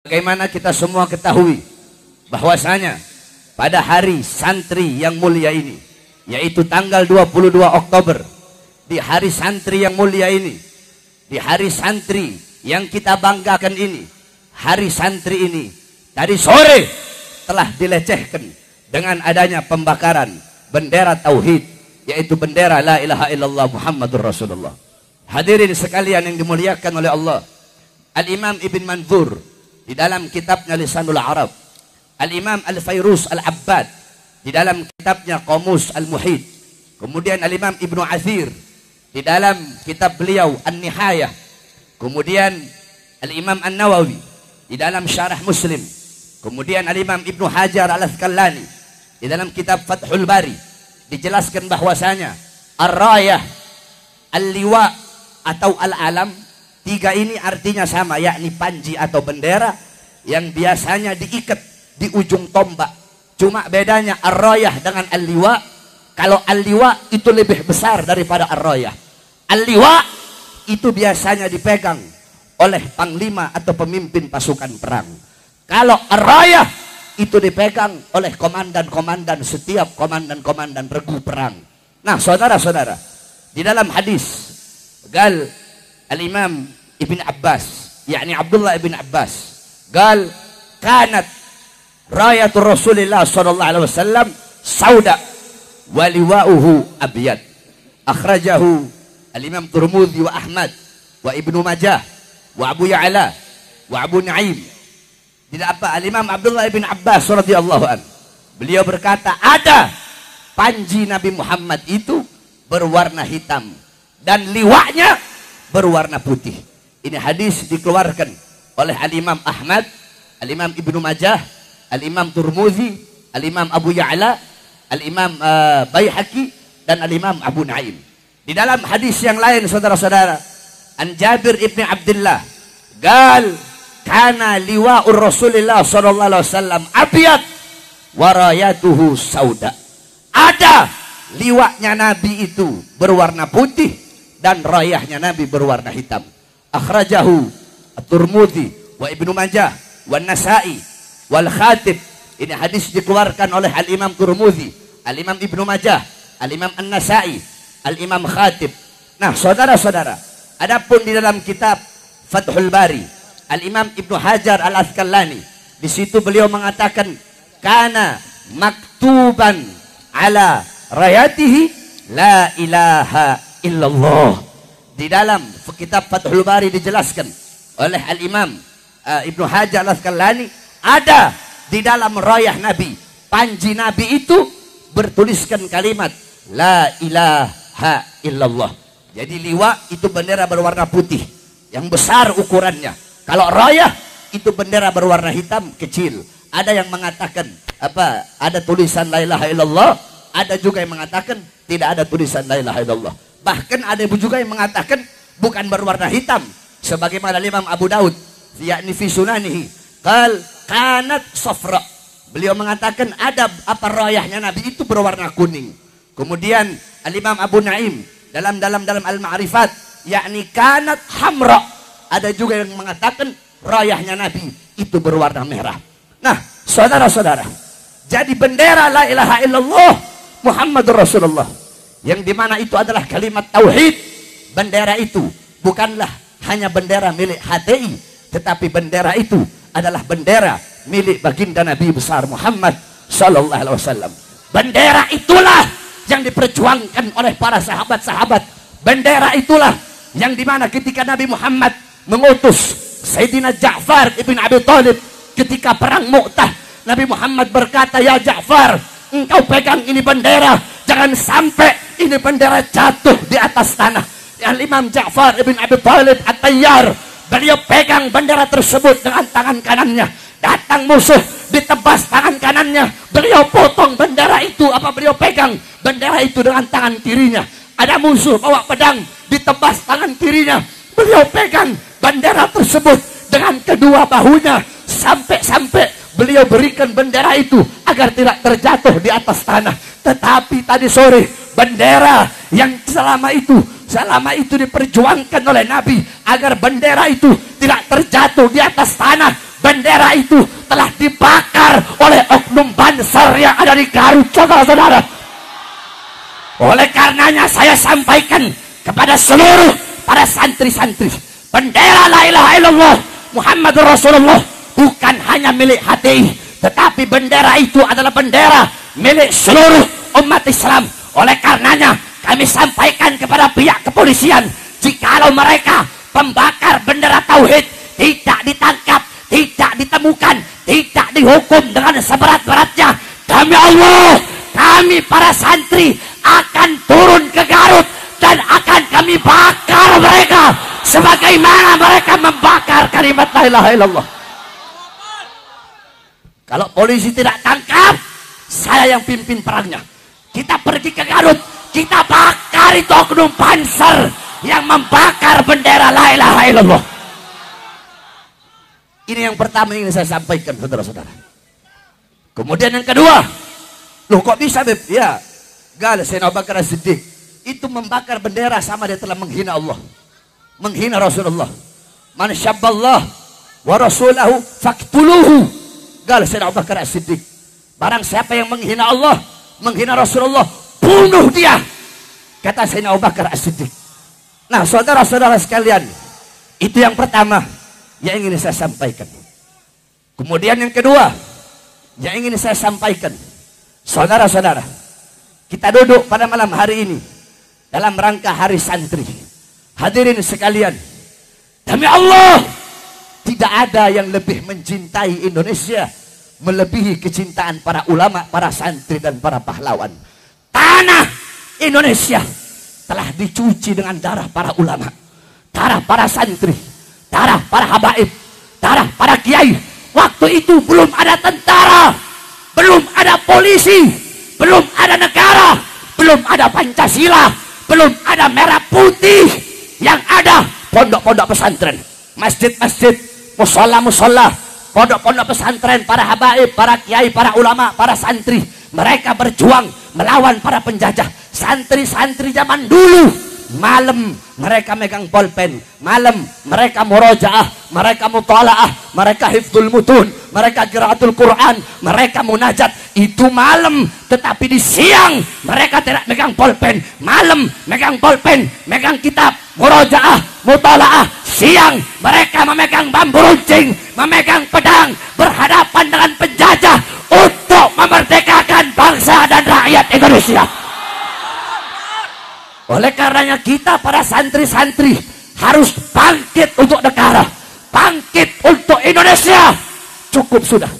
Bagaimana kita semua ketahui bahwasanya pada hari santri yang mulia ini, yaitu tanggal 22 Oktober, di hari santri yang mulia ini, di hari santri yang kita banggakan ini, hari santri ini tadi sore telah dilecehkan dengan adanya pembakaran bendera tauhid, yaitu bendera la ilaha illallah Muhammadur Rasulullah. Hadirin sekalian yang dimuliakan oleh Allah, Al-Imam Ibn Manzur di dalam kitabnya Lisanul Arab, Al-Imam Al-Fayrus Al-Abbad di dalam kitabnya Qamus Al-Muhit, kemudian Al-Imam Ibnu Athir di dalam kitab beliau An-Nihayah, kemudian Al-Imam An-Nawawi di dalam Syarah Muslim, kemudian Al-Imam Ibnu Hajar Al-Asqalani di dalam kitab Fathul Bari dijelaskan bahwasanya Ar-Rayah, Al-Liwa atau Al-Alam, tiga ini artinya sama, yakni panji atau bendera yang biasanya diikat di ujung tombak. Cuma bedanya Ar-Rayah dengan Al-Liwa, kalau Al-Liwa itu lebih besar daripada Ar-Rayah. Al-Liwa itu biasanya dipegang oleh panglima atau pemimpin pasukan perang. Kalau Ar-Rayah itu dipegang oleh komandan-komandan, setiap komandan-komandan regu perang. Nah, saudara-saudara, di dalam hadis gal Al-Imam Ibn Abbas, yakni Abdullah Ibn Abbas, gal kanat rayatul Rasulillah sallallahu alaihi wasallam sauda wa liwa'uhu abyad. Akhrajahu Al-Imam Tirmidzi wa Ahmad wa Ibnu Majah wa Abu Ya'la wa Abu Nu'aim. Tidak apa, Al-Imam Abdullah Ibn Abbas radhiyallahu an, beliau berkata, ada panji Nabi Muhammad itu berwarna hitam dan liwaknya berwarna putih. Ini hadis dikeluarkan oleh Al-Imam Ahmad, Al-Imam Ibnu Majah, Al-Imam Tirmidzi, Al-Imam Abu Ya'la, Al-Imam Baihaqi, dan Al-Imam Abu Nu'aim. Di dalam hadis yang lain, saudara-saudara, An Jabir ibn Abdullah gal kana liwa'ur Rasulillah sallallahu alaihi wasallam abyad wa rayatuhu sauda. Ada liwaknya Nabi itu berwarna putih dan rayahnya Nabi berwarna hitam. Akhrajahu At-Tirmidzi wa Ibnu Majah wa Nasa'i wal Khatib. Ini hadis dikeluarkan oleh Al-Imam Tirmidzi, Al-Imam Ibnu Majah, Al-Imam An-Nasa'i, Al-Imam Khatib. Nah, saudara-saudara, adapun di dalam kitab Fathul Bari, Al-Imam Ibnu Hajar Al-Asqalani, di situ beliau mengatakan kana maktuban ala rayatihi la ilaha illallah. Di dalam kitab Fathul Bari dijelaskan oleh Al-Imam Ibnu Hajar Al-Asqalani, ada di dalam rayah Nabi, panji Nabi itu bertuliskan kalimat la ilaha illallah. Jadi liwa itu bendera berwarna putih yang besar ukurannya. Kalau rayah itu bendera berwarna hitam kecil. Ada yang mengatakan apa? Ada tulisan la ilaha illallah, ada juga yang mengatakan tidak ada tulisan la ilaha illallah. Bahkan ada juga yang mengatakan bukan berwarna hitam, sebagaimana Imam Abu Daud yakni fi sunanihi qal kanat safra. Beliau mengatakan ada apa rayahnya Nabi itu berwarna kuning. Kemudian Al-Imam Abu Nu'aim dalam Al-Ma'rifat yakni kanat hamra. Ada juga yang mengatakan rayahnya Nabi itu berwarna merah. Nah, saudara-saudara, jadi bendera la ilaha illallah Muhammadur Rasulullah, yang dimana itu adalah kalimat tauhid. Bendera itu bukanlah hanya bendera milik HTI, tetapi bendera itu adalah bendera milik baginda Nabi besar Muhammad sallallahu alaihi wasallam. Bendera itulah yang diperjuangkan oleh para sahabat-sahabat. Bendera itulah yang dimana ketika Nabi Muhammad mengutus Sayyidina Ja'far ibn Abi Thalib ketika perang Mu'tah, Nabi Muhammad berkata, ya Ja'far, engkau pegang ini bendera, jangan sampai ini bendera jatuh di atas tanah. Al-Imam Ja'far ibn Abi Thalib At-Tayyar, beliau pegang bendera tersebut dengan tangan kanannya. Datang musuh, ditebas tangan kanannya, beliau potong bendera itu, apa beliau pegang bendera itu dengan tangan kirinya. Ada musuh bawa pedang, ditebas tangan kirinya, beliau pegang bendera tersebut dengan kedua bahunya, sampai beliau berikan bendera itu agar tidak terjatuh di atas tanah. Tetapi tadi sore bendera yang selama itu diperjuangkan oleh Nabi agar bendera itu tidak terjatuh di atas tanah, bendera itu telah dibakar oleh oknum Banser yang ada di Garut, saudara-saudara. Oleh karenanya saya sampaikan kepada seluruh para santri-santri, bendera la ilaha illallah Muhammadur Rasulullah bukan hanya milik HTI, tetapi bendera itu adalah bendera milik seluruh umat Islam. Oleh karenanya kami sampaikan kepada pihak kepolisian, jikalau mereka pembakar bendera tauhid tidak ditangkap, tidak ditemukan, tidak dihukum dengan seberat-beratnya, demi Allah kami para santri akan turun ke Garut dan akan kami bakar mereka sebagaimana mereka membakar kalimat la ilaha illallah. Kalau polisi tidak tangkap, saya yang pimpin perangnya. Kita pergi ke Garut, kita bakar itu oknum Banser yang membakar bendera la ilaha illallah. Ini yang pertama yang saya sampaikan, saudara-saudara. Kemudian yang kedua, loh kok bisa, Beb? Ya, Sayyidina Abu Bakar As-Siddiq itu membakar bendera sama dia telah menghina Allah, menghina Rasulullah. Man syabballah wa rasulahu faqtuluhu. Sayyidina Abu Bakar As-Siddiq, barang siapa yang menghina Allah, menghina Rasulullah, bunuh dia, kata Sayyidina Abu Bakar As-Siddiq. Nah, saudara-saudara sekalian, itu yang pertama yang ingin saya sampaikan. Kemudian yang kedua yang ingin saya sampaikan, saudara-saudara, kita duduk pada malam hari ini dalam rangka hari santri. Hadirin sekalian, demi Allah tidak ada yang lebih mencintai Indonesia melebihi kecintaan para ulama, para santri dan para pahlawan. Tanah Indonesia telah dicuci dengan darah para ulama, darah para santri, darah para habaib, darah para kiai. Waktu itu belum ada tentara, belum ada polisi, belum ada negara, belum ada Pancasila, belum ada merah putih. Yang ada pondok-pondok pesantren, masjid-masjid, musola-musola, pondok-pondok pesantren, para habaib, para kiai, para ulama, para santri. Mereka berjuang melawan para penjajah. Santri-santri zaman dulu, malam mereka megang bolpen, malam mereka murojaah, mereka mutalaah, mereka hifdzul mutun, mereka qiraatul Quran, mereka munajat. Itu malam. Tetapi di siang mereka tidak megang bolpen, malam megang bolpen, megang kitab, murojaah, mutalaah. Siang mereka memegang bambu runcing, memegang pedang, berhadapan dengan penjajah untuk memerdekakan bangsa dan rakyat Indonesia. Oleh karenanya kita para santri-santri harus bangkit untuk negara, bangkit untuk Indonesia. Cukup sudah.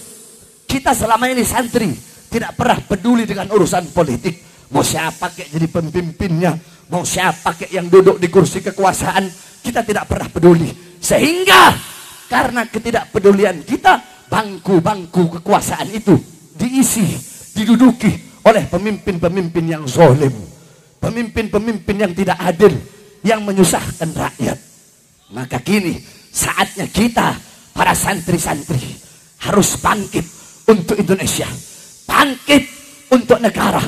Kita selama ini santri tidak pernah peduli dengan urusan politik. Mau siapa kayak jadi pemimpinnya, mau siapa kayak yang duduk di kursi kekuasaan, kita tidak pernah peduli. Sehingga karena ketidakpedulian kita, bangku-bangku kekuasaan itu diisi, diduduki oleh pemimpin-pemimpin yang zalim, pemimpin-pemimpin yang tidak adil, yang menyusahkan rakyat. Maka kini saatnya kita para santri-santri harus bangkit untuk Indonesia, bangkit untuk negara,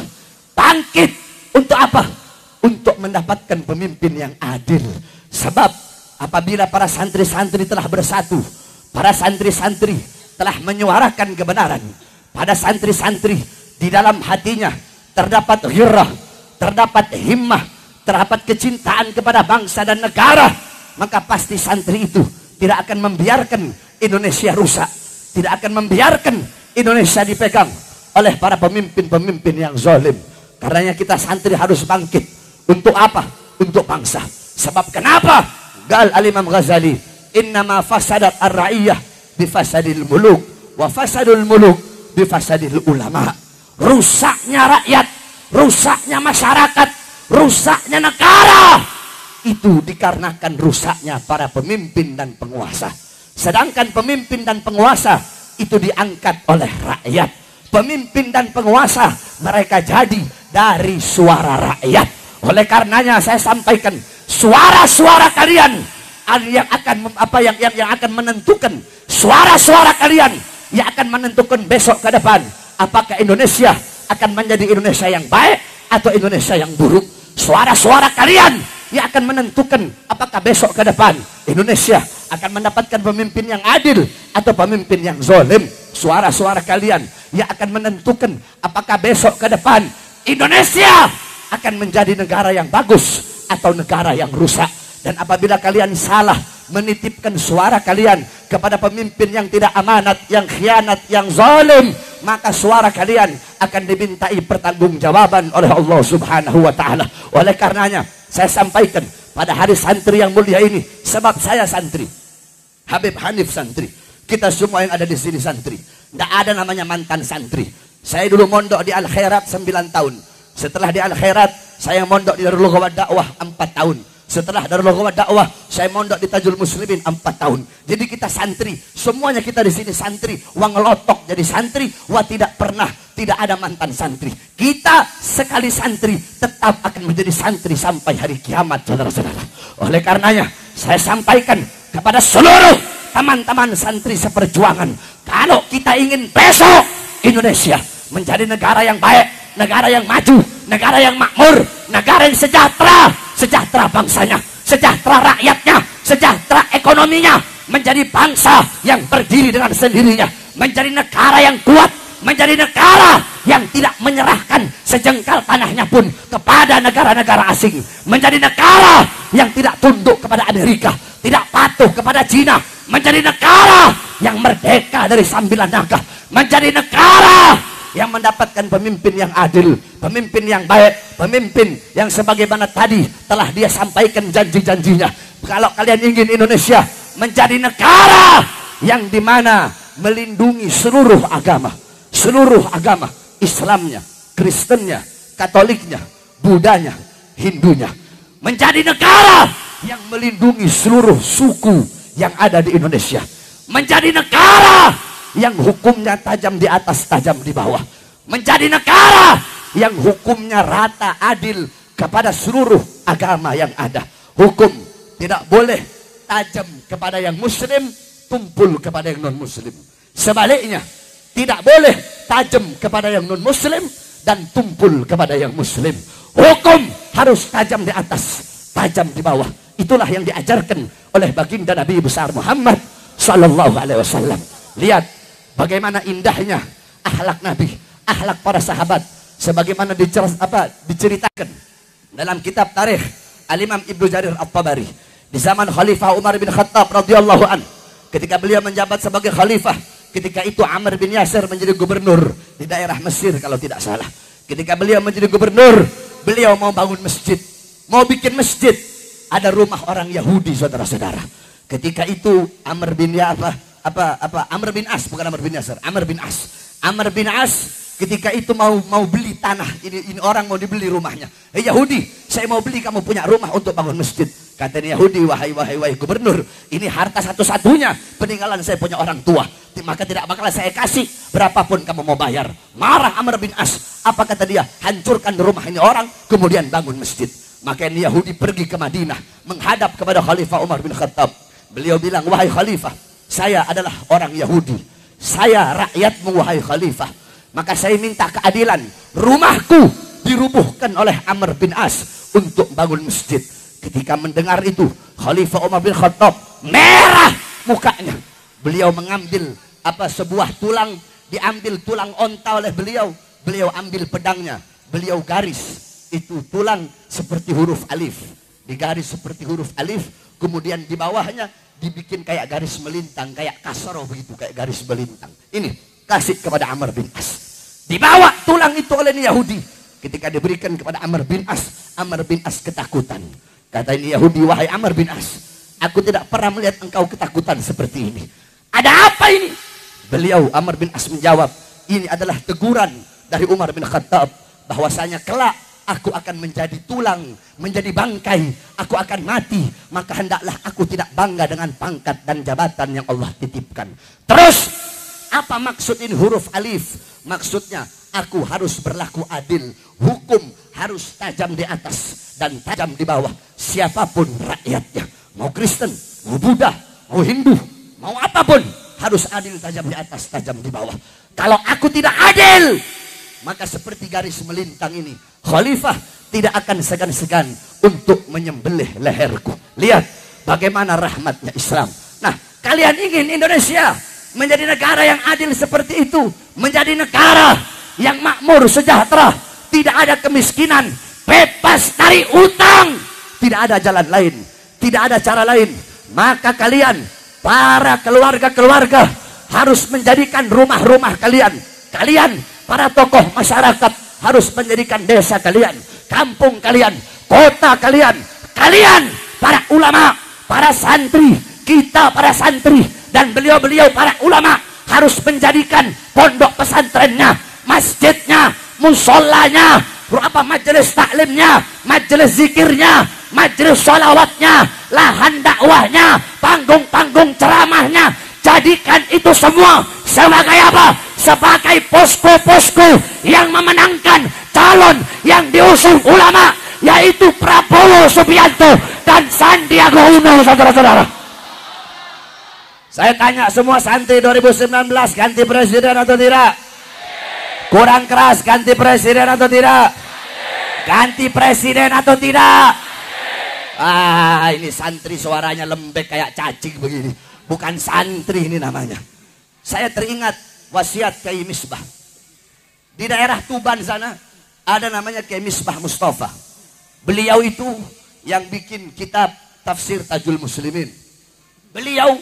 bangkit untuk apa? Untuk mendapatkan pemimpin yang adil. Sebab apabila para santri-santri telah bersatu, para santri-santri telah menyuarakan kebenaran, pada santri-santri di dalam hatinya terdapat ghirrah, terdapat himmah, terdapat kecintaan kepada bangsa dan negara, maka pasti santri itu tidak akan membiarkan Indonesia rusak, tidak akan membiarkan Indonesia dipegang oleh para pemimpin-pemimpin yang zalim. Karenanya kita santri harus bangkit. Untuk apa? Untuk bangsa. Sebab kenapa? Gal Al-Imam Ghazali, innama fasadat ar-ra'iyah bifasadil muluk, wa fasadul muluk bifasadil ulama. Rusaknya rakyat, rusaknya masyarakat, rusaknya negara, itu dikarenakan rusaknya para pemimpin dan penguasa. Sedangkan pemimpin dan penguasa itu diangkat oleh rakyat. Pemimpin dan penguasa mereka jadi dari suara rakyat. Oleh karenanya saya sampaikan, suara-suara kalian yang akan menentukan, suara-suara kalian yang akan menentukan besok ke depan apakah Indonesia akan menjadi Indonesia yang baik atau Indonesia yang buruk. Suara-suara kalian yang akan menentukan apakah besok ke depan Indonesia akan mendapatkan pemimpin yang adil atau pemimpin yang zalim. Suara-suara kalian yang akan menentukan apakah besok ke depan Indonesia akan menjadi negara yang bagus atau negara yang rusak. Dan apabila kalian salah menitipkan suara kalian kepada pemimpin yang tidak amanat, yang khianat, yang zalim, maka suara kalian akan dimintai pertanggungjawaban oleh Allah Subhanahu wa taala. Oleh karenanya, saya sampaikan pada hari santri yang mulia ini, sebab saya santri, Habib Hanif santri, kita semua yang ada di sini santri. Tidak ada namanya mantan santri. Saya dulu mondok di Al Khairat 9 tahun. Setelah di Al Khairat, saya mondok di Darul Ghawad Dakwah 4 tahun. Setelah Darul Ghawad Dakwah, saya mondok di Tajul Muslimin 4 tahun. Jadi kita santri, semuanya kita di sini santri. Wang ngelotok jadi santri, wah tidak ada mantan santri. Kita sekali santri tetap akan menjadi santri sampai hari kiamat, saudara-saudara. Oleh karenanya, saya sampaikan kepada seluruh teman-teman santri seperjuangan, kalau kita ingin besok Indonesia menjadi negara yang baik, negara yang maju, negara yang makmur, negara yang sejahtera, sejahtera bangsanya, sejahtera rakyatnya, sejahtera ekonominya, menjadi bangsa yang berdiri dengan sendirinya, menjadi negara yang kuat, menjadi negara yang tidak menyerahkan sejengkal tanahnya pun kepada negara-negara asing, menjadi negara yang tidak tunduk kepada Amerika, tidak patuh kepada Cina, menjadi negara yang merdeka dari sambilan naga, menjadi negara yang mendapatkan pemimpin yang adil, pemimpin yang baik, pemimpin yang sebagaimana tadi telah dia sampaikan janji-janjinya. Kalau kalian ingin Indonesia menjadi negara yang dimana melindungi seluruh agama, Islamnya, Kristennya, Katoliknya, Budanya, Hindunya, menjadi negara yang melindungi seluruh suku yang ada di Indonesia, menjadi negara yang hukumnya tajam di atas, tajam di bawah, menjadi negara yang hukumnya rata, adil kepada seluruh agama yang ada. Hukum tidak boleh tajam kepada yang muslim, tumpul kepada yang non muslim. Sebaliknya, tidak boleh tajam kepada yang non muslim dan tumpul kepada yang muslim. Hukum harus tajam di atas, tajam di bawah. Itulah yang diajarkan oleh baginda Nabi besar Muhammad sallallahu alaihi wasallam. Lihat bagaimana indahnya akhlak Nabi, akhlak para sahabat, sebagaimana diceritakan dalam kitab tarikh Al-Imam Ibnu Jarir At-Tabari di zaman Khalifah Umar bin Khattab radhiyallahu an. Ketika beliau menjabat sebagai khalifah, ketika itu Amr bin Yasir menjadi gubernur di daerah Mesir kalau tidak salah. Ketika beliau menjadi gubernur, beliau mau bangun masjid, mau bikin masjid. Ada rumah orang Yahudi, saudara-saudara. Ketika itu Amr bin Amr bin As, bukan Amr bin Yasir, Amr bin As. Amr bin As ketika itu mau beli tanah. Ini orang mau dibeli rumahnya. Hei Yahudi, saya mau beli kamu punya rumah untuk bangun masjid. Kata Yahudi, wahai gubernur, ini harta satu-satunya peninggalan saya punya orang tua. Maka tidak bakal saya kasih berapapun kamu mau bayar. Marah Amr bin As. Apa kata dia? Hancurkan rumah ini orang, kemudian bangun masjid. Maka Yahudi pergi ke Madinah menghadap kepada Khalifah Umar bin Khattab. Beliau bilang, wahai Khalifah, saya adalah orang Yahudi, saya rakyatmu wahai Khalifah, maka saya minta keadilan. Rumahku dirubuhkan oleh Amr bin As untuk bangun masjid. Ketika mendengar itu, Khalifah Umar bin Khattab merah mukanya. Beliau mengambil sebuah tulang, diambil tulang onta oleh beliau. Beliau ambil pedangnya, beliau garis itu tulang seperti huruf alif, digaris seperti huruf alif, kemudian di bawahnya dibikin kayak garis melintang, kayak kasroh begitu, kayak garis melintang. Ini kasih kepada Amr bin As. Dibawa tulang itu oleh Yahudi. Ketika diberikan kepada Amr bin As ketakutan. Kata Yahudi, wahai Amr bin As, aku tidak pernah melihat engkau ketakutan seperti ini. Ada apa ini? Beliau Amr bin As menjawab, ini adalah teguran dari Umar bin Khattab bahwasanya kelak aku akan menjadi tulang, menjadi bangkai, aku akan mati, maka hendaklah aku tidak bangga dengan pangkat dan jabatan yang Allah titipkan. Terus, apa maksud ini huruf alif? Maksudnya, aku harus berlaku adil, hukum harus tajam di atas dan tajam di bawah. Siapapun rakyatnya, mau Kristen, mau Buddha, mau Hindu, mau apapun, harus adil, tajam di atas, tajam di bawah. Kalau aku tidak adil, maka seperti garis melintang ini, Khalifah tidak akan segan-segan untuk menyembelih leherku. Lihat bagaimana rahmatnya Islam. Nah, kalian ingin Indonesia menjadi negara yang adil seperti itu, menjadi negara yang makmur, sejahtera, tidak ada kemiskinan, bebas dari utang, tidak ada jalan lain, tidak ada cara lain. Maka kalian, para keluarga-keluarga, harus menjadikan rumah-rumah kalian, para tokoh masyarakat, harus menjadikan desa kalian, kampung kalian, kota kalian, para ulama, para santri, kita para santri, dan beliau-beliau para ulama harus menjadikan pondok pesantrennya, masjidnya, musolanya, majelis taklimnya, majelis zikirnya, majelis sholawatnya, lahan dakwahnya, panggung-panggung ceramahnya, jadikan itu semua sebagai apa? Sebagai posko-posko yang memenangkan calon yang diusung ulama, yaitu Prabowo Subianto dan Sandiaga Uno, saudara-saudara. Saya tanya semua santri 2019, ganti presiden atau tidak? Kurang keras, ganti presiden atau tidak? Ganti presiden atau tidak? Ini santri suaranya lembek kayak cacing begini. Bukan santri ini namanya. Saya teringat wasiat Kiai Misbah. Di daerah Tuban sana ada namanya Kiai Misbah Mustafa. Beliau itu yang bikin kitab tafsir Tajul Muslimin. Beliau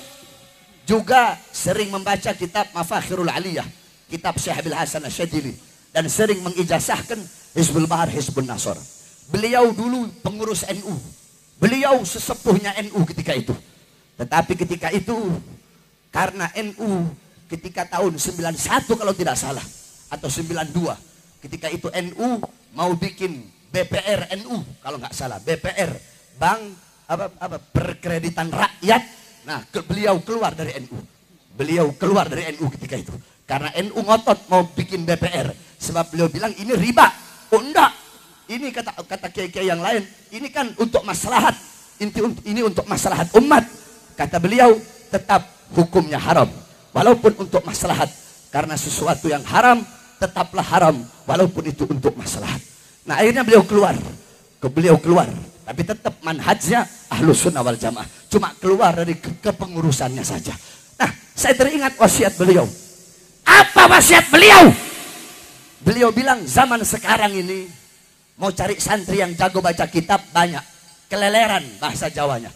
juga sering membaca kitab Mafakhirul Aliyah, kitab Syekh Abil Hasan Asyadili, dan sering mengijazahkan Hizbul Bahar, Hizbun Nasr. Beliau dulu pengurus NU. Beliau sesepuhnya NU ketika itu. Tetapi ketika itu, karena NU ketika tahun 91 kalau tidak salah, atau 92, ketika itu NU mau bikin BPR NU kalau nggak salah, BPR, Bank Perkreditan Rakyat. Nah, beliau keluar dari NU. Beliau keluar dari NU ketika itu. Karena NU ngotot mau bikin BPR. Sebab beliau bilang ini riba. Oh enggak. Ini kata kiai-kiai yang lain. Ini kan untuk maslahat. Ini untuk maslahat umat. Kata beliau tetap hukumnya haram. Walaupun untuk maslahat. Karena sesuatu yang haram tetaplah haram. Walaupun itu untuk maslahat. Nah akhirnya beliau keluar. Tapi tetap manhajnya Ahlus Sunnah wal Jamaah. Cuma keluar dari kepengurusannya saja. Nah, saya teringat wasiat beliau. Apa wasiat beliau? Beliau bilang zaman sekarang ini mau cari santri yang jago baca kitab banyak. Keleleran bahasa Jawanya.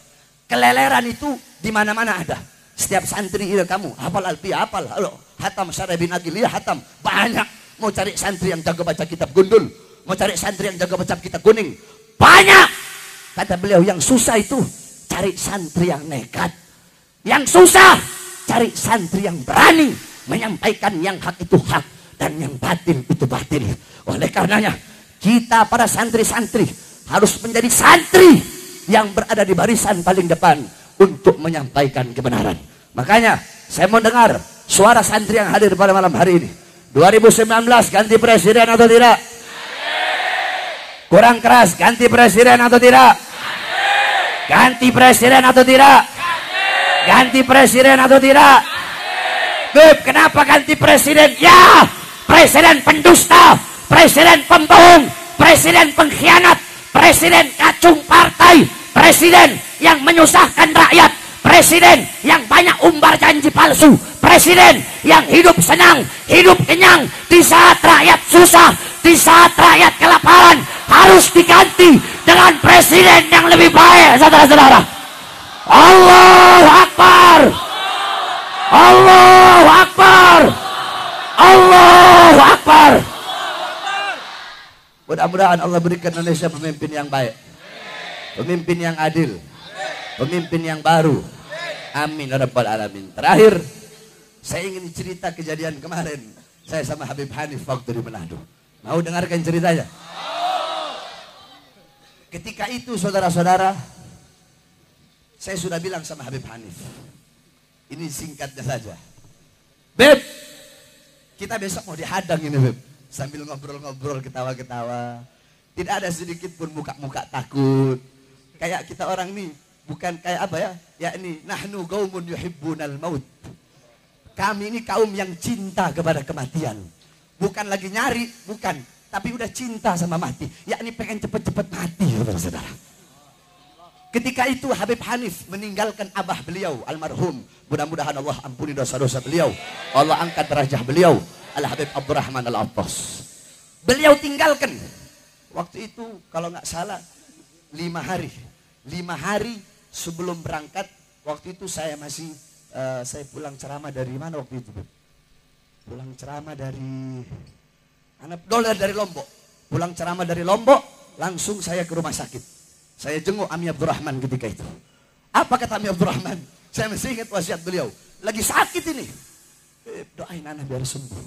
Keleleran itu di mana-mana ada. Setiap santri itu kamu hafal Alfiyah, hafal, hatam Syarah bin Agiliyah, hatam. Banyak. Mau cari santri yang jago baca kitab gundul. Mau cari santri yang jago baca kitab kuning. Banyak. Kata beliau, yang susah itu cari santri yang nekat. Yang susah cari santri yang berani menyampaikan yang hak itu hak dan yang batil itu batil. Oleh karenanya kita para santri-santri harus menjadi santri yang berada di barisan paling depan untuk menyampaikan kebenaran. Makanya saya mau dengar suara santri yang hadir pada malam hari ini. 2019 ganti presiden atau tidak? Kurang keras, ganti presiden atau tidak? Ganti presiden atau tidak? Ganti presiden atau tidak? Beb, kenapa ganti presiden? Ya, presiden pendusta, presiden pembohong, presiden pengkhianat, presiden kacung partai, presiden yang menyusahkan rakyat, presiden yang banyak umbar janji palsu, presiden yang hidup senang, hidup kenyang di saat rakyat susah, di saat rakyat kelaparan. Harus diganti dengan presiden yang lebih baik, saudara-saudara. Allahu Akbar, Allahu Akbar, Allahu Akbar. Mudah-mudahan Allah berikan Indonesia pemimpin yang baik, pemimpin yang adil, pemimpin yang baru. Amin ya rabbal alamin. Terakhir, saya ingin cerita kejadian kemarin. Saya sama Habib Hanif waktu di Manado. Mau dengarkan ceritanya? Ketika itu saudara-saudara, saya sudah bilang sama Habib Hanif, ini singkatnya saja, Beb, kita besok mau dihadang ini Beb. Sambil ngobrol-ngobrol, ketawa-ketawa, tidak ada sedikit pun muka-muka takut. Kayak kita orang ini bukan kayak apa ya, yakni nahnu qaumun yuhibbunal maut. Kami ini kaum yang cinta kepada kematian. Bukan lagi nyari, bukan. tapi udah cinta sama mati, yakni pengen cepet-cepet mati, saudara-saudara. Ketika itu Habib Hanif meninggalkan abah beliau almarhum, mudah-mudahan Allah ampuni dosa-dosa beliau, Allah angkat derajat beliau, Al Habib Abdurrahman Al-Attas. Beliau tinggalkan waktu itu kalau nggak salah 5 hari. 5 hari sebelum berangkat, waktu itu saya masih saya pulang ceramah dari mana waktu itu? Pulang ceramah dari dari Lombok. Pulang ceramah dari Lombok, langsung saya ke rumah sakit. Saya jenguk Ami Abdurrahman ketika itu. Apa kata Ami Abdurrahman? Saya masih ingat wasiat beliau. Lagi sakit ini. Doain anak biar sembuh.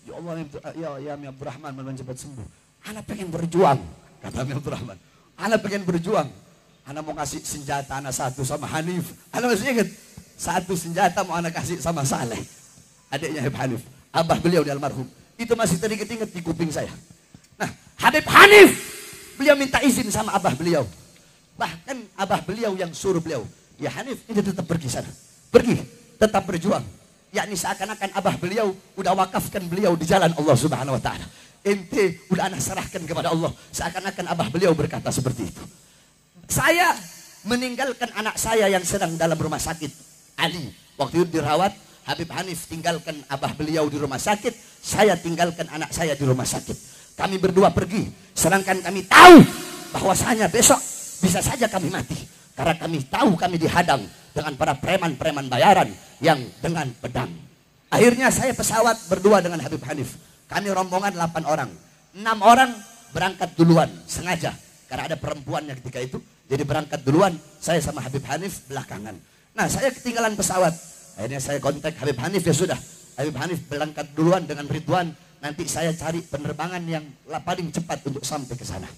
Ya Allah, ya Ami Abdurrahman, mudah-mudahan cepat sembuh. Anak pengen berjuang, kata Ami Abdurrahman. Anak pengen berjuang. Anak mau kasih senjata anak 1 sama Hanif. Anak masih ingat. 1 senjata mau anak kasih sama Saleh, adiknya Habib Hanif. Abah beliau di almarhum. Itu masih teringat-ingat di kuping saya. Nah, Habib Hanif, beliau minta izin sama abah beliau. Bahkan abah beliau yang suruh beliau, ya Hanif, ini tetap pergi sana. Pergi, tetap berjuang. Yakni seakan-akan abah beliau udah wakafkan beliau di jalan Allah Subhanahu wa taala. Ente udah anak serahkan kepada Allah. Seakan-akan abah beliau berkata seperti itu. Saya meninggalkan anak saya yang sedang dalam rumah sakit, Ali. Waktu itu dirawat, Habib Hanif tinggalkan abah beliau di rumah sakit, saya tinggalkan anak saya di rumah sakit. Kami berdua pergi, sedangkan kami tahu bahwasanya besok bisa saja kami mati. Karena kami tahu kami dihadang dengan para preman-preman bayaran yang dengan pedang. Akhirnya saya pesawat berdua dengan Habib Hanif. Kami rombongan 8 orang. 6 orang berangkat duluan, sengaja. Karena ada perempuannya ketika itu. Jadi berangkat duluan, saya sama Habib Hanif belakangan. Nah, saya ketinggalan pesawat. Akhirnya saya kontak Habib Hanif, ya sudah. Habib Hanif berangkat duluan dengan Ridwan. Nanti saya cari penerbangan yang paling cepat untuk sampai ke sana.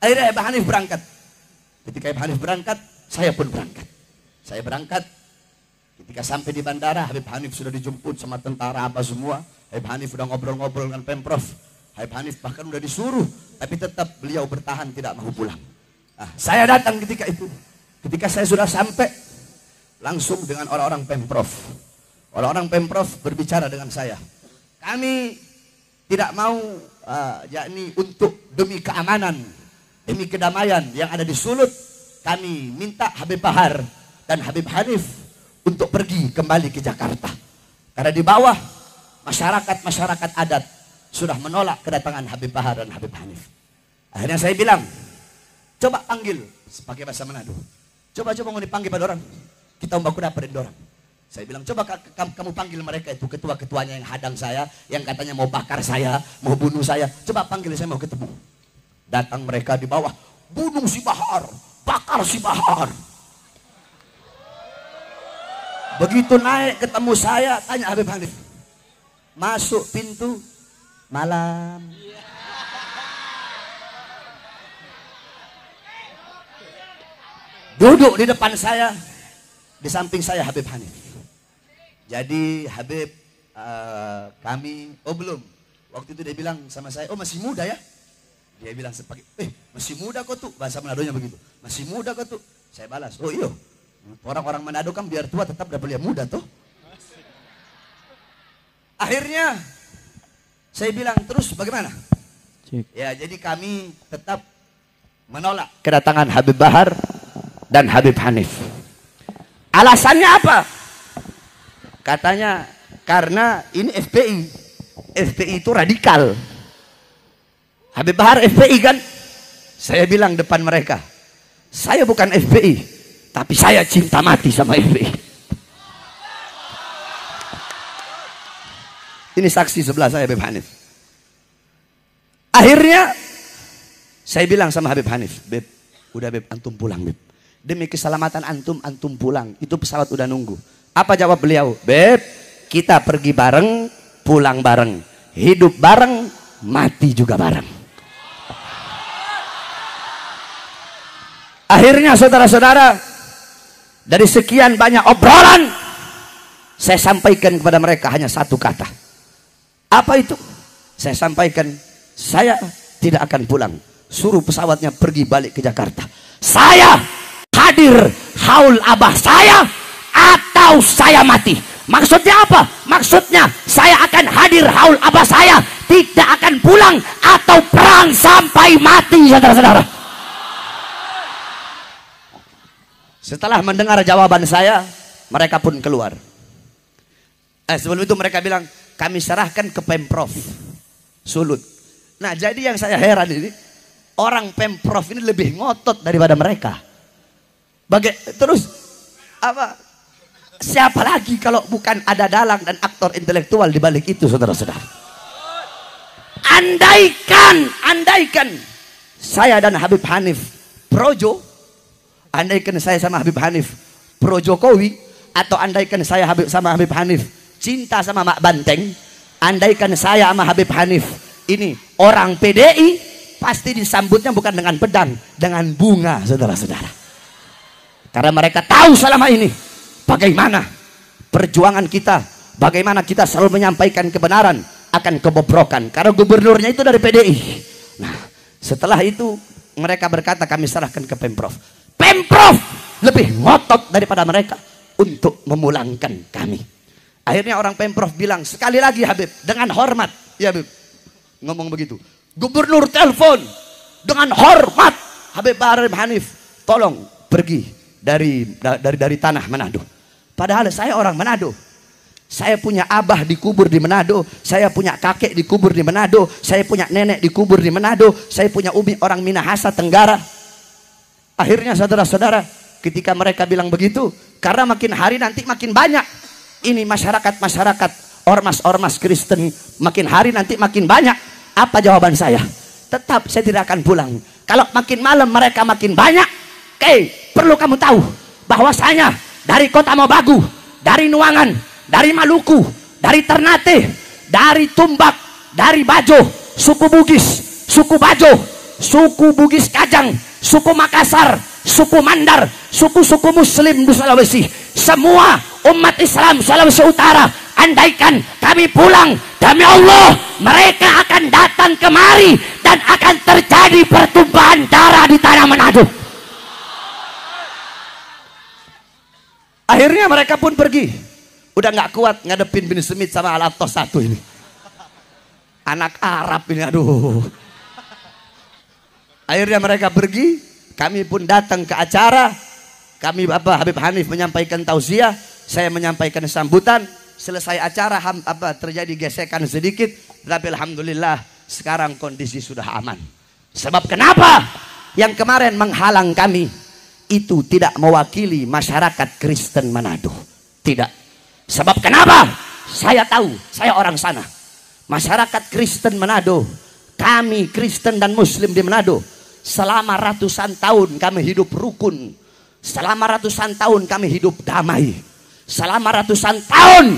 Akhirnya Habib Hanif berangkat. Ketika Habib Hanif berangkat, saya pun berangkat. Saya berangkat. Ketika sampai di bandara, Habib Hanif sudah dijemput sama tentara apa semua. Habib Hanif sudah ngobrol-ngobrol dengan Pemprov. Habib Hanif bahkan sudah disuruh, tapi tetap beliau bertahan tidak mau pulang. Nah, saya datang ketika itu. Ketika saya sudah sampai, langsung dengan orang-orang Pemprov. Orang-orang Pemprov berbicara dengan saya. Kami tidak mau, yakni untuk demi keamanan, demi kedamaian yang ada di Sulut, kami minta Habib Bahar dan Habib Hanif untuk pergi kembali ke Jakarta. Karena di bawah masyarakat adat sudah menolak kedatangan Habib Bahar dan Habib Hanif. Akhirnya saya bilang, coba panggil, pakai bahasa Manado. Coba mau dipanggil pada orang, kita membaku dapat orang. Saya bilang, coba kamu panggil mereka itu, ketua-ketuanya yang hadang saya, yang katanya mau bakar saya, mau bunuh saya. Coba panggil, saya mau ketemu. Datang mereka di bawah, bunuh si Bahar, bakar si Bahar. Begitu naik ketemu saya, tanya Habib Hanif. Masuk pintu, malam. Duduk di depan saya, di samping saya Habib Hanif. Jadi Habib, kami, belum. Waktu itu dia bilang sama saya, masih muda ya? Dia bilang sebagai, masih muda kok tuh, bahasa Manadonya begitu. Masih muda kok tuh. Saya balas, iya. Orang-orang Manado kan biar tua tetap dapat lihat muda tuh. Akhirnya saya bilang, terus bagaimana? Ya, jadi kami tetap menolak kedatangan Habib Bahar dan Habib Hanif. Alasannya apa? Katanya karena ini FPI. FPI itu radikal. Habib Bahar FPI kan? Saya bilang depan mereka, saya bukan FPI, tapi saya cinta mati sama FPI. Ini saksi sebelah saya Habib Hanif. Akhirnya saya bilang sama Habib Hanif, Beb, udah Beb, antum pulang Beb. Demi keselamatan antum pulang. Itu pesawat udah nunggu. Apa jawab beliau? Beb, kita pergi bareng, pulang bareng. Hidup bareng, mati juga bareng. Akhirnya saudara-saudara, dari sekian banyak obrolan, saya sampaikan kepada mereka hanya satu kata. Apa itu? Saya sampaikan, saya tidak akan pulang. Suruh pesawatnya pergi balik ke Jakarta. Saya hadir haul abah saya atau saya mati. Maksudnya apa? Maksudnya saya akan hadir haul abah saya, tidak akan pulang berjuang atau perang sampai mati, saudara-saudara. Setelah mendengar jawaban saya, mereka pun keluar. Sebelum itu mereka bilang, kami serahkan ke Pemprov Sulut. Nah, jadi yang saya heran ini, orang Pemprov ini lebih ngotot daripada mereka. Terus apa? Siapa lagi kalau bukan ada dalang dan aktor intelektual di balik itu, saudara-saudara? Andaikan saya dan Habib Hanif projo, andaikan saya sama Habib Hanif pro Jokowi, atau andaikan saya sama Habib Hanif cinta sama Mak Banteng, andaikan saya sama Habib Hanif ini orang PDI, pasti disambutnya bukan dengan pedang, dengan bunga, saudara-saudara. Karena mereka tahu selama ini bagaimana perjuangan kita, bagaimana kita selalu menyampaikan kebenaran akan kebobrokan. Karena gubernurnya itu dari PDI. Nah, setelah itu mereka berkata kami serahkan ke Pemprov. Pemprov lebih ngotot daripada mereka untuk memulangkan kami. Akhirnya orang Pemprov bilang, sekali lagi Habib, dengan hormat. Ya Habib, ngomong begitu. Gubernur telepon dengan hormat, Habib Bahar Hanif, tolong pergi dari tanah Manado. Padahal saya orang Manado. Saya punya abah dikubur di Manado, saya punya kakek dikubur di Manado, saya punya nenek dikubur di Manado, saya punya umi orang Minahasa Tenggara. Akhirnya saudara-saudara, ketika mereka bilang begitu, karena makin hari nanti makin banyak ini masyarakat ormas-ormas Kristen, makin hari nanti makin banyak. Apa jawaban saya? Tetap saya tidak akan pulang. Kalau makin malam mereka makin banyak, perlu kamu tahu bahwasanya dari Kota Mobagu, dari Nuangan, dari Maluku, dari Ternate, dari Tumbak, dari Bajo, suku Bugis, suku Bajo, suku Bugis Kajang, suku Makassar, suku Mandar, suku-suku Muslim di Sulawesi, semua umat Islam Sulawesi Utara, andaikan kami pulang, demi Allah mereka akan datang kemari dan akan terjadi pertumpahan darah di tanah Manado. Akhirnya mereka pun pergi. Udah nggak kuat ngadepin Bin Smith sama Al-Atos satu ini. Anak Arab ini, aduh. Akhirnya mereka pergi, kami pun datang ke acara. Kami Habib Hanif menyampaikan tausiah, saya menyampaikan sambutan. Selesai acara terjadi gesekan sedikit, tapi alhamdulillah sekarang kondisi sudah aman. Sebab kenapa? Yang kemarin menghalang kami itu tidak mewakili masyarakat Kristen Manado. Tidak. Sebab kenapa? Saya tahu, saya orang sana. Masyarakat Kristen Manado, kami Kristen dan Muslim di Manado, selama ratusan tahun kami hidup rukun. Selama ratusan tahun kami hidup damai. Selama ratusan tahun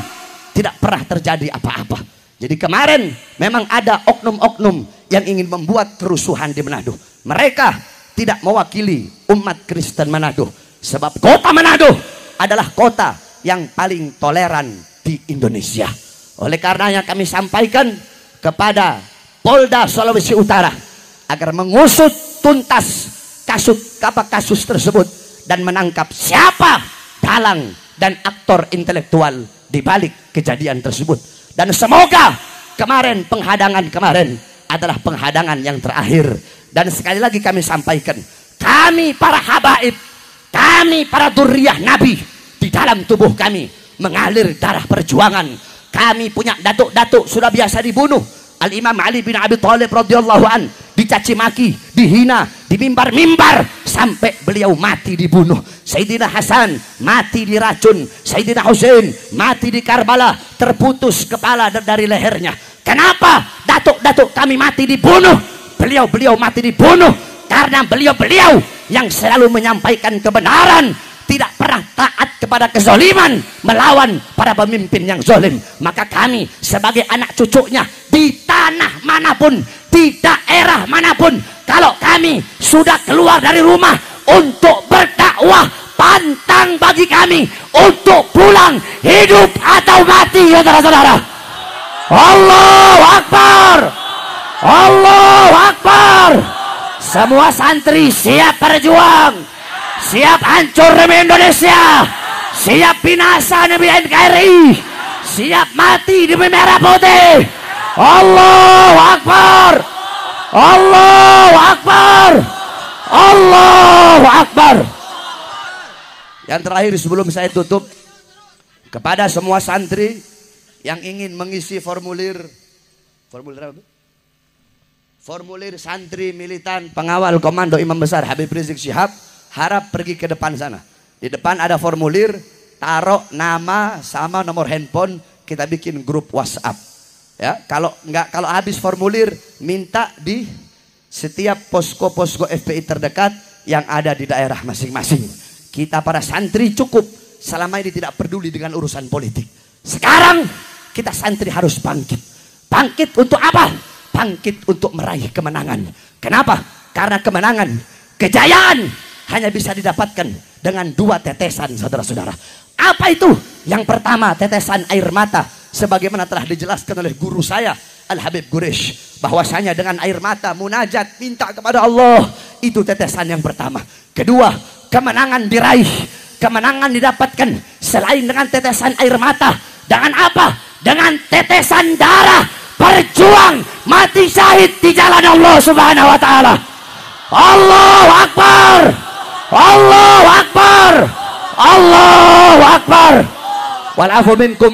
tidak pernah terjadi apa-apa. Jadi kemarin memang ada oknum-oknum yang ingin membuat kerusuhan di Manado. Mereka tidak mewakili umat Kristen Manado. Sebab kota Manado adalah kota yang paling toleran di Indonesia. Oleh karenanya kami sampaikan kepada Polda Sulawesi Utara agar mengusut tuntas kasus tersebut dan menangkap siapa dalang dan aktor intelektual di balik kejadian tersebut. Dan semoga penghadangan kemarin adalah penghadangan yang terakhir. Dan sekali lagi kami sampaikan, kami para habaib, kami para dzurriyyah Nabi, di dalam tubuh kami mengalir darah perjuangan. Kami punya datuk-datuk sudah biasa dibunuh. Al-Imam Ali bin Abi Thalib radhiyallahu an dicaci maki, dihina, di mimbar-mimbar sampai beliau mati dibunuh. Sayyidina Hasan mati diracun, Sayyidina Husain mati di Karbala, terputus kepala dari lehernya. Kenapa datuk-datuk kami mati dibunuh? Beliau mati dibunuh karena beliau yang selalu menyampaikan kebenaran, tidak pernah taat kepada kezaliman, melawan para pemimpin yang zalim. Maka kami sebagai anak cucunya di tanah manapun, di daerah manapun, kalau kami sudah keluar dari rumah untuk berdakwah, pantang bagi kami untuk pulang hidup atau mati, saudara-saudara. Allahu Akbar, Allahu Akbar. Semua santri siap berjuang, siap hancur demi Indonesia, siap binasa demi NKRI, siap mati demi merah putih. Allahu Akbar. Allahu Akbar. Allahu Akbar. Yang terakhir sebelum saya tutup, kepada semua santri yang ingin mengisi formulir apa? Formulir santri militan pengawal komando Imam Besar Habib Rizik Syihab, harap pergi ke depan sana. Di depan ada formulir, taruh nama sama nomor handphone, kita bikin grup WhatsApp. Ya, kalau habis formulir, minta di setiap posko-posko FPI terdekat yang ada di daerah masing-masing. Kita para santri cukup selama ini tidak peduli dengan urusan politik. Sekarang kita santri harus bangkit. Bangkit untuk apa? Bangkit untuk meraih kemenangan. Kenapa? Karena kemenangan, kejayaan hanya bisa didapatkan dengan dua tetesan, saudara-saudara. Apa itu? Yang pertama, tetesan air mata. Sebagaimana telah dijelaskan oleh guru saya, Al-Habib Quraish, bahwasanya dengan air mata munajat minta kepada Allah, itu tetesan yang pertama. Kedua, kemenangan diraih, kemenangan didapatkan selain dengan tetesan air mata. Dengan apa? Dengan tetesan darah, berjuang mati syahid di jalan Allah Subhanahu wa taala. Allahu Akbar. Allahu Akbar. Allahu Akbar. Wal afu minkum.